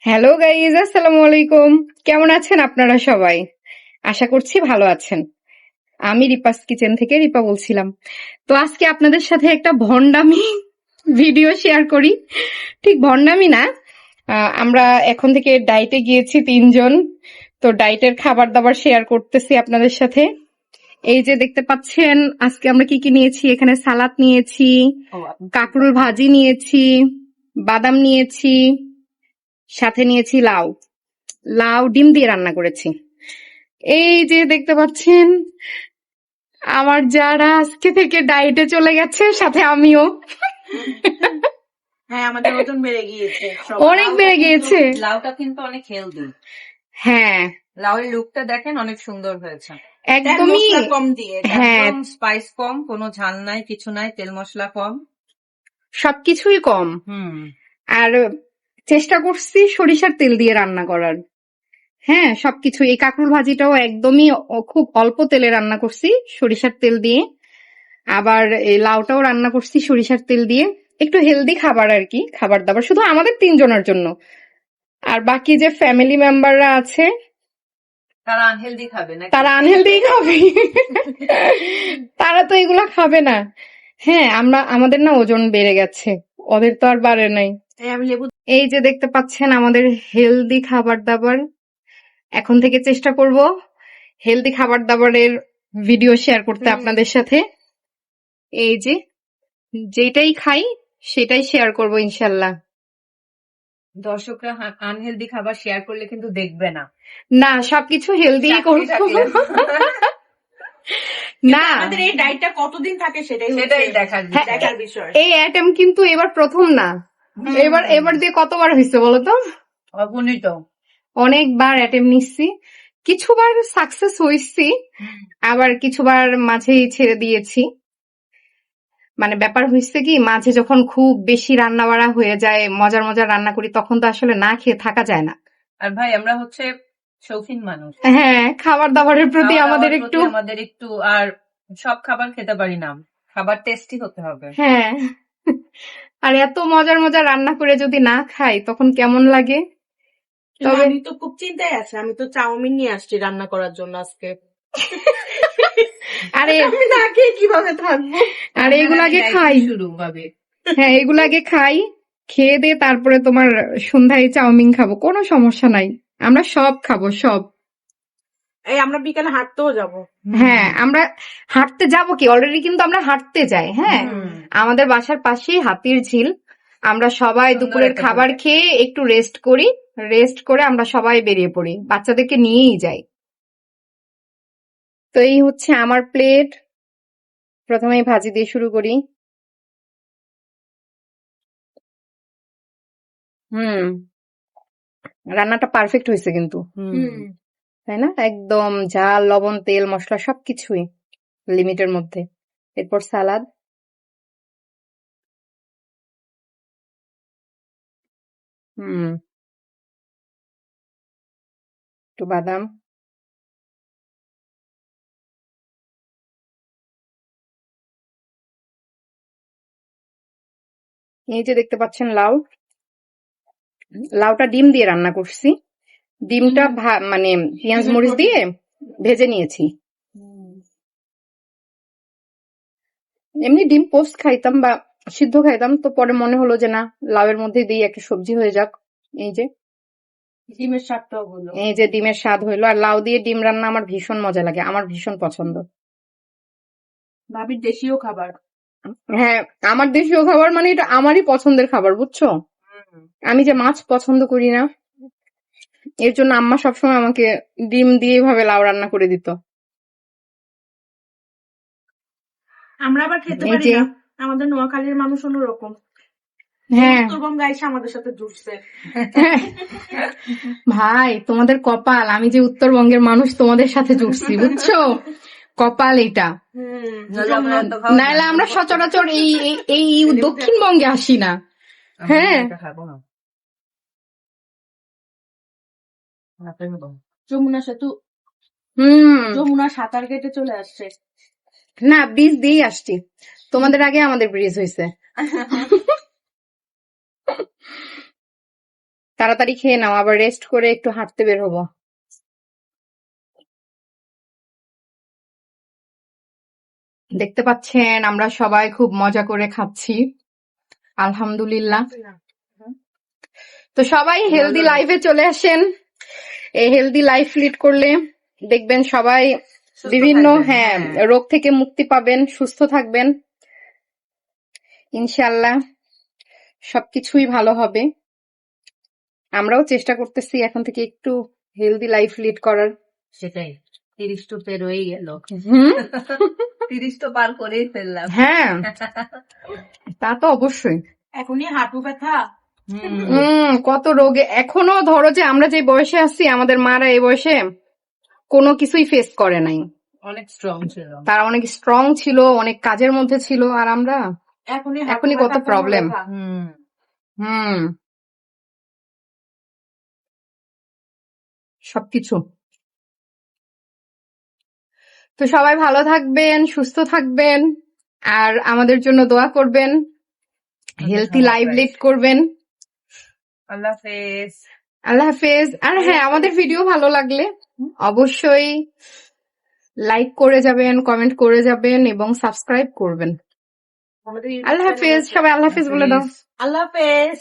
Hello guys, আসসালামু আলাইকুম। কেমন আছেন আপনারা সবাই? আশা করছি ভালো আছেন। আমি রিপাস কিচেন থেকে রিপা বলছিলাম। তো আজকে আপনাদের সাথে একটা ভন্ডামি ভিডিও শেয়ার করি। ঠিক ভন্ডামি না, আমরা এখন থেকে ডায়েটে গিয়েছি 3 জন। তো ডায়েটের খাবার দাবার শেয়ার করতেছি আপনাদের সাথে। এই যে দেখতে পাচ্ছেন আজকে আমরা কি কি নিয়েছি। এখানে সালাদ নিয়েছি, কাঁকরোল ভাজি নিয়েছি, বাদাম নিয়েছি, সাথে নিয়েছি লাউ। লাউ ডিম দিয়ে রান্না করেছি। এই যে দেখতে পাচ্ছেন আমার যারা আজকে থেকে ডায়েটে চলে গেছে, সাথে আমিও। হ্যাঁ, আমাদের ওজন বেড়ে গিয়েছে। অনেক বেড়ে গিয়েছে। লাউটা কিন্তু অনেক হেলদি। হ্যাঁ, লাউয়ের লুকটা দেখেন, অনেক সুন্দর হয়েছে। একদমই মশলা কম দিয়ে, হ্যাঁ, একদম স্পাইস কম, কোনো ঝাল নাই, কিছু নাই, তেল মশলা কম। সবকিছুই কম। আর চেষ্টা করছি সরিষার তেল দিয়ে রান্না করার। হ্যাঁ, সবকিছু। এই কাঁকরোল ভাজিটাও একদমই খুব অল্প তেলে রান্না করছি, সরিষার তেল দিয়ে। আবার এই লাউটাও রান্না করছি সরিষার তেল দিয়ে। একটু হেলদি খাবার আর কি, খাবার দাবার শুধু আমাদের 3 জনের জন্য। আর বাকি যে ফ্যামিলি মেম্বাররা আছে তারা আনহেলদি খাবে না, তারা আনহেলদি খাবে। তারা তো এগুলা খাবে না। হ্যাঁ, আমাদের না ওজন বেড়ে গেছে, ওদের তো আর বাড়ে নাই। আমি লেবু। এই যে দেখতে পাচ্ছেন আমাদের হেলদি খাবার দাবার। এখন থেকে চেষ্টা করব হেলদি খাবার দাবারের ভিডিও শেয়ার করতে আপনাদের সাথে। এই যে যেটাই খাই সেটাই শেয়ার করব ইনশাল্লাহ। দর্শকরা আনহেলদি খাবার শেয়ার করলে কিন্তু দেখবে না। না, সবকিছু হেলদি করব না। আমাদের এই ডায়েটটা কতদিন থাকে সেটাই দেখার বিষয়। এই আইটেম কিন্তু এবার প্রথম না, এবার দিয়ে কতবার হয়েছে বলতো? অগণিত। অনেকবার অ্যাটেম্প নিচ্ছি, কিছুবার সাকসেস হয়েছি, আবার কিছুবার মাঝেই ছেড়ে দিয়েছি। মানে ব্যাপার হয়েছে কি, মাঝে যখন খুব বেশি রান্না বাড়া হয়ে যায়, মজার মজার রান্না করি, তখন তো আসলে না খেয়ে থাকা যায় না। আর ভাই আমরা হচ্ছে শৌখিন মানুষ। হ্যাঁ, খাবার দাবারের প্রতি আমাদের একটু আর সব খাবার খেতে পারি না, খাবার টেস্টি হতে হবে। হ্যাঁ, আর এত মজার মজার রান্না করে যদি না খাই তখন কেমন লাগে। তবে আমি তো খুব চিন্তায় আছি, আমি তো চাউমিন নিয়ে আসছি রান্না করার জন্য আজকে। আরে আমি না খেয়ে কিভাবে থাকবো? আরে এগুলো আগে খাই, শুরু হবে। হ্যাঁ এগুলো আগে খাই, খেয়ে দিয়ে তারপরে তোমার সন্ধ্যায় চাউমিন খাবো, কোনো সমস্যা নাই। আমরা সব খাবো, সব। এই আমরা বিকালে হাঁটতেও যাব। হ্যাঁ, আমরা হাঁটতে যাব কি, অলরেডি কিন্তু আমরা হাঁটতে যাই। হ্যাঁ, আমাদের বাসার পাশেই হাতির ঝিল। আমরা সবাই দুপুরের খাবার খেয়ে একটু রেস্ট করি, রেস্ট করে আমরা সবাই বেরিয়ে পড়ি, বাচ্চাদেরকে নিয়েই যাই। তো এই হচ্ছে আমার প্লেট। প্রথমেই ভাজি দিয়ে শুরু করি। রান্নাটা পারফেক্ট হয়েছে কিন্তু, তাই না? একদম ঝাল, লবণ, তেল, মশলা সবকিছুই লিমিটের মধ্যে। এরপর সালাদ, একটু বাদাম, এই যে দেখতে পাচ্ছেন লাউ। লাউটা ডিম দিয়ে রান্না করছি। ডিমটা মানে পেঁয়াজ মরিচ দিয়ে ভেজে নিয়েছি। এমনি ডিম পোস্ট খাইতাম বা সিদ্ধ খাইতাম, তো পরে মনে হলো যে না, লাউয়ের মধ্যে দিয়ে একটা সবজি হয়ে যাক। এই যে ডিমের স্বাদটাও হলো। এই যে ডিমের স্বাদ হইলো। আর লাউ দিয়ে ডিম রান্না আমার ভীষণ মজা লাগে, আমার ভীষণ পছন্দ। ভাবির দেশীয় খাবার। হ্যাঁ, আমার দেশীয় খাবার মানে এটা আমারই পছন্দের খাবার, বুঝছো? আমি যে মাছ পছন্দ করি না, এর জন্য আম্মা সবসময় আমাকে ডিম দিয়ে এভাবে লাউ রান্না করে দিত। আমরা আবার খেতে পারি না, আমাদের নোয়াখালীর মানুষ অন্যরকম। হ্যাঁ, উত্তরবঙ্গে এসে আমাদের সাথে জুড়ছে। ভাই তোমাদের কপাল, আমি যে উত্তরবঙ্গের মানুষ তোমাদের সাথে জুড়ছি, বুঝছো? কপাল এটা। নাহলে আমরা সচরাচর এই দক্ষিণবঙ্গে আসি না। হ্যাঁ, যমুনা সেতু, যমুনা সাঁতার কেটে চলে আসছে। না, ব্রিজ দিয়েই আসছি, তোমাদের আগে আমাদের ব্রিজ হয়েছে। তাড়াতাড়ি খেয়ে নাও, আবার রেস্ট করে একটু হাঁটতে বের হবো। দেখতে পাচ্ছেন আমরা সবাই খুব মজা করে খাচ্ছি, আলহামদুলিল্লাহ। তো সবাই হেলদি লাইফে চলে আসেন। এই হেলদি লাইফ লিড করলে দেখবেন সবাই বিভিন্ন রোগ থেকে মুক্তি পাবেন, সুস্থ থাকবেন ইনশাআল্লাহ। সবকিছুই ভালো হবে। আমরাও চেষ্টা করতেছি এখন থেকে একটু হেলদি লাইফ লিড করার। সেটাই, 30 তো পেরোই গেল। হুম 30 তো পার করেই ফেললাম। হ্যাঁ তা তো অবশ্যই। এখনই হাঁটু ব্যথা। কত রোগে এখনো, ধরো যে আমরা যে বয়সে আছি, আমাদের মারা এই বয়সে কোনো কিছুই ফেস করে নাই। অনেক স্ট্রং ছিল, তারা অনেক স্ট্রং ছিল, অনেক কাজের মধ্যে ছিল, আর আমরা এখনই কত প্রবলেম। সবকিছু। তো সবাই ভালো থাকবেন, সুস্থ থাকবেন, আর আমাদের জন্য দোয়া করবেন, হেলথি লাইফ লিড করবেন। আল্লাহ হাফেজ। আল্লাহ হাফেজ। আর হ্যাঁ, আমাদের ভিডিও ভালো লাগলে অবশ্যই লাইক করে যাবেন, কমেন্ট করে যাবেন এবং সাবস্ক্রাইব করবেন। আল্লাহ হাফেজ। সবাই আল্লাহ হাফেজ বলে দাও। আল্লাহ হাফেজ।